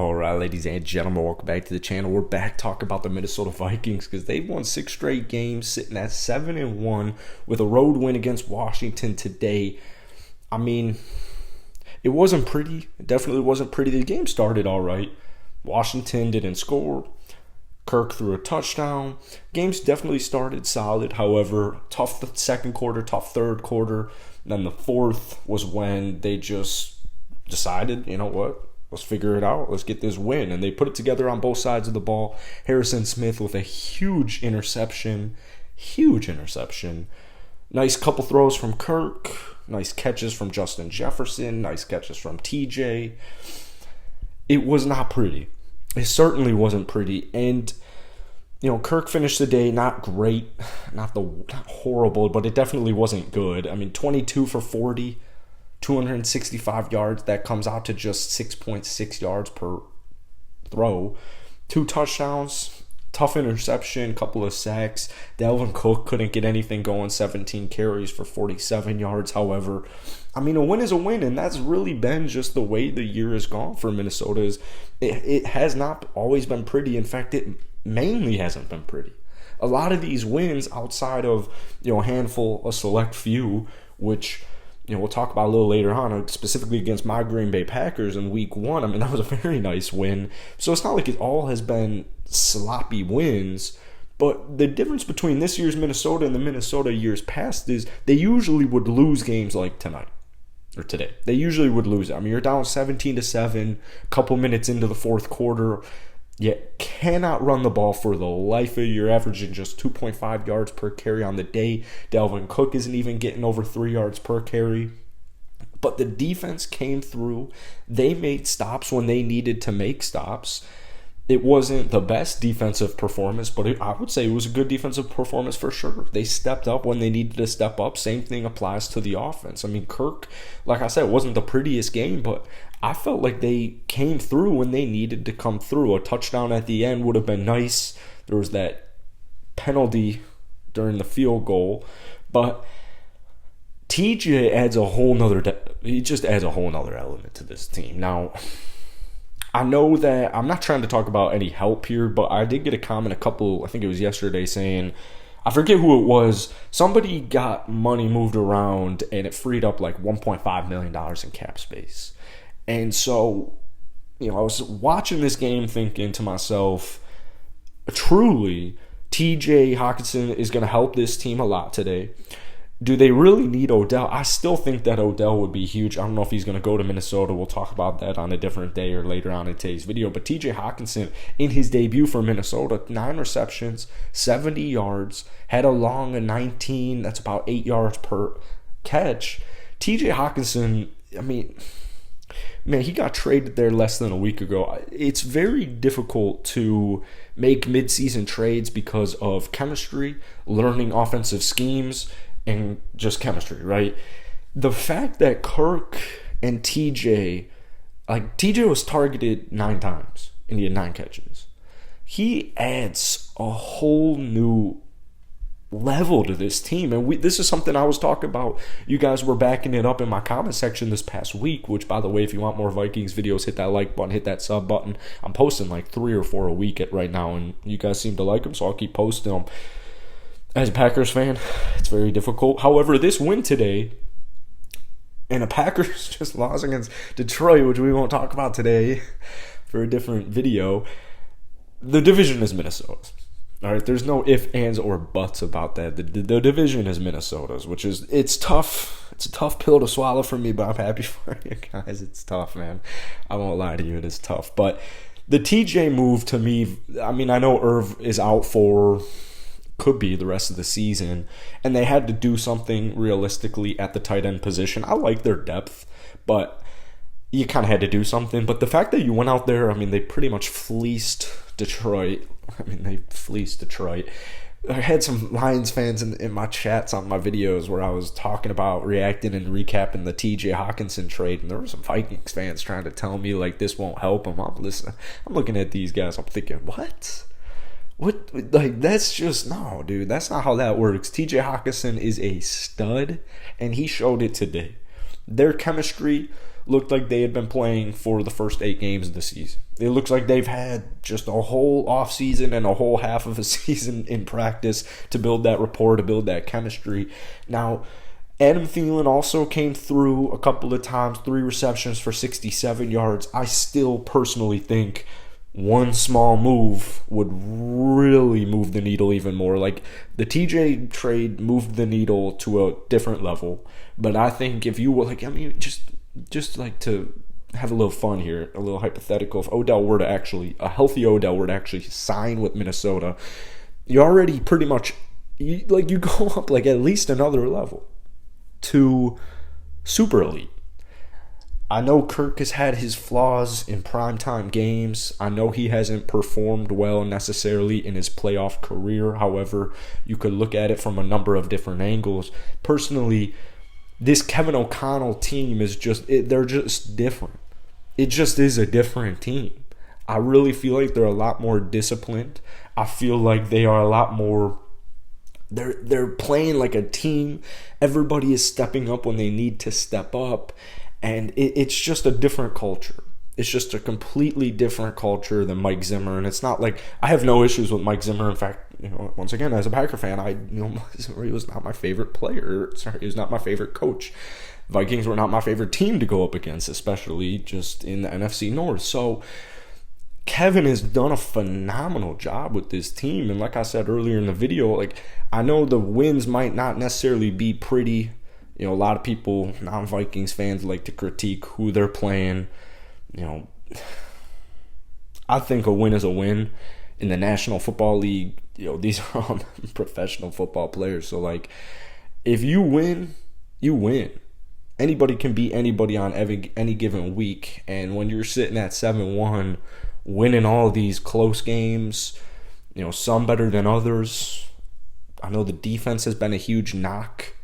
All right, ladies and gentlemen, welcome back to the channel. We're back talking about the Minnesota Vikings because they've won 6 straight games, sitting at 7-1 with a road win against Washington today. I mean, it wasn't pretty. It definitely wasn't pretty. The game started all right. Washington didn't score. Kirk threw a touchdown. Games definitely started solid. However, tough second quarter, tough third quarter. Then the fourth was when they just decided, you know what? Let's figure it out. Let's get this win. And they put it together on both sides of the ball. Harrison Smith with a huge interception. Huge interception. Nice couple throws from Kirk. Nice catches from Justin Jefferson. Nice catches from TJ. It was not pretty. It certainly wasn't pretty. And, you know, Kirk finished the day not great. Not horrible, but it definitely wasn't good. I mean, 22 for 40. 265 yards, that comes out to just 6.6 yards per throw. 2 touchdowns, tough interception, couple of sacks. Dalvin Cook couldn't get anything going, 17 carries for 47 yards. However, I mean, a win is a win, and that's really been just the way the year has gone for Minnesota. It has not always been pretty. In fact, it mainly hasn't been pretty. A lot of these wins outside of, you know, a handful, a select few, which, you know, we'll talk about a little later on, specifically against my Green Bay Packers in week 1. I mean, that was a very nice win. So it's not like it all has been sloppy wins. But the difference between this year's Minnesota and the Minnesota years past is they usually would lose games like tonight or today. They usually would lose. I mean, you're down 17-7, a couple minutes into the fourth quarter. You cannot run the ball for the life of you. You're averaging just 2.5 yards per carry on the day. Dalvin Cook isn't even getting over 3 yards per carry. But the defense came through. They made stops when they needed to make stops. It wasn't the best defensive performance, but I would say it was a good defensive performance for sure. They stepped up when they needed to step up. Same thing applies to the offense. I mean, Kirk, like I said, it wasn't the prettiest game, but I felt like they came through when they needed to come through. A touchdown at the end would have been nice. There was that penalty during the field goal, but TJ adds a whole nother. He just adds a whole nother element to this team. Now, I know that I'm not trying to talk about any help here, but I did get a comment I think it was yesterday, saying, I forget who it was, somebody got money moved around and it freed up like $1.5 million in cap space. And so, you know, I was watching this game thinking to myself, truly, TJ Hockenson is going to help this team a lot today. Do they really need Odell? I still think that Odell would be huge. I don't know if he's going to go to Minnesota. We'll talk about that on a different day or later on in today's video. But TJ Hockenson, in his debut for Minnesota, 9 receptions, 70 yards, had a long of 19. That's about 8 yards per catch. TJ Hockenson, I mean, man, he got traded there less than a week ago. It's very difficult to make midseason trades because of chemistry, learning offensive schemes, and just chemistry, right? The fact that Kirk and TJ, like TJ was targeted 9 times and he had 9 catches. He adds a whole new level to this team. And this is something I was talking about. You guys were backing it up in my comment section this past week, which, by the way, if you want more Vikings videos, hit that like button, hit that sub button. I'm posting like 3 or 4 a week right now, and you guys seem to like them, so I'll keep posting them. As a Packers fan, it's very difficult. However, this win today, and a Packers just loss against Detroit, which we won't talk about today for a different video, the division is Minnesota's. All right, there's no ifs, ands, or buts about that. The division is Minnesota's, which is, it's tough. It's a tough pill to swallow for me, but I'm happy for you guys. It's tough, man. I won't lie to you, it is tough. But the TJ move, to me, I mean, I know Irv is out for, could be the rest of the season, and they had to do something realistically at the tight end position. I like their depth, but you kind of had to do something. But the fact that you went out there, I mean, they pretty much fleeced Detroit. I had some Lions fans in my chats on my videos where I was talking about reacting and recapping the TJ Hockenson trade, and there were some Vikings fans trying to tell me like this won't help them. I'm looking at these guys, I'm thinking, what? Like, that's just, no, dude, that's not how that works. TJ Hockenson is a stud, and he showed it today. Their chemistry looked like they had been playing for the first 8 games of the season. It looks like they've had just a whole offseason and a whole half of a season in practice to build that rapport, to build that chemistry. Now, Adam Thielen also came through a couple of times, 3 receptions for 67 yards. I still personally think one small move would really move the needle even more. Like, the TJ trade moved the needle to a different level. But I think if you were, like, I mean, just like to have a little fun here, a little hypothetical, if Odell were to actually, a healthy Odell were to actually sign with Minnesota, you already pretty much, you go up like at least another level to super elite. I know Kirk has had his flaws in primetime games. I know he hasn't performed well necessarily in his playoff career. However, you could look at it from a number of different angles. Personally, this Kevin O'Connell team is they're just different. It just is a different team. I really feel like they're a lot more disciplined. I feel like they are a lot more, they're playing like a team. Everybody is stepping up when they need to step up. And it's just a different culture. It's just a completely different culture than Mike Zimmer. And it's not like, I have no issues with Mike Zimmer. In fact, once again, as a Packer fan, he was not my favorite player. Sorry, he was not my favorite coach. Vikings were not my favorite team to go up against, especially just in the NFC North. So Kevin has done a phenomenal job with this team. And like I said earlier in the video, like, I know the wins might not necessarily be pretty. A lot of people, non-Vikings fans, like to critique who they're playing. I think a win is a win. In the National Football League, these are all professional football players. So, like, if you win, you win. Anybody can beat anybody on any given week. And when you're sitting at 7-1, winning all these close games, some better than others. I know the defense has been a huge knock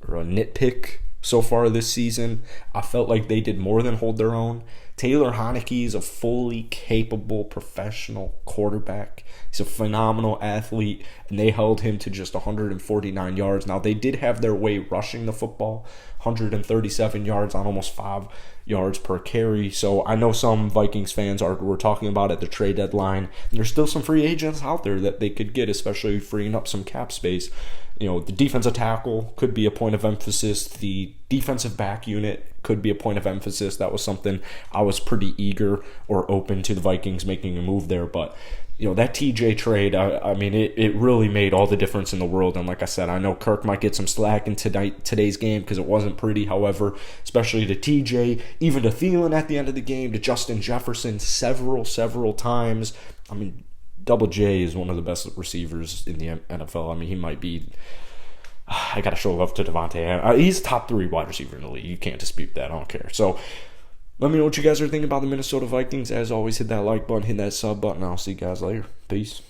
or a nitpick so far this season. I felt like they did more than hold their own. Taylor Heinicke is a fully capable professional quarterback. He's a phenomenal athlete, and they held him to just 149 yards. Now, they did have their way rushing the football, 137 yards on almost 5 yards per carry. So I know some Vikings fans were talking about at the trade deadline. And there's still some free agents out there that they could get, especially freeing up some cap space. The defensive tackle could be a point of emphasis. The defensive back unit could be a point of emphasis. That was something I was pretty eager or open to the Vikings making a move there. But, that TJ trade, I mean, it really made all the difference in the world. And like I said, I know Kirk might get some slack in today's game because it wasn't pretty. However, especially to TJ, even to Thielen at the end of the game, to Justin Jefferson several times. I mean, Double J is one of the best receivers in the NFL. I mean, he might be, I got to show love to Devontae. He's top 3 wide receiver in the league. You can't dispute that. I don't care. So let me know what you guys are thinking about the Minnesota Vikings. As always, hit that like button, hit that sub button. I'll see you guys later. Peace.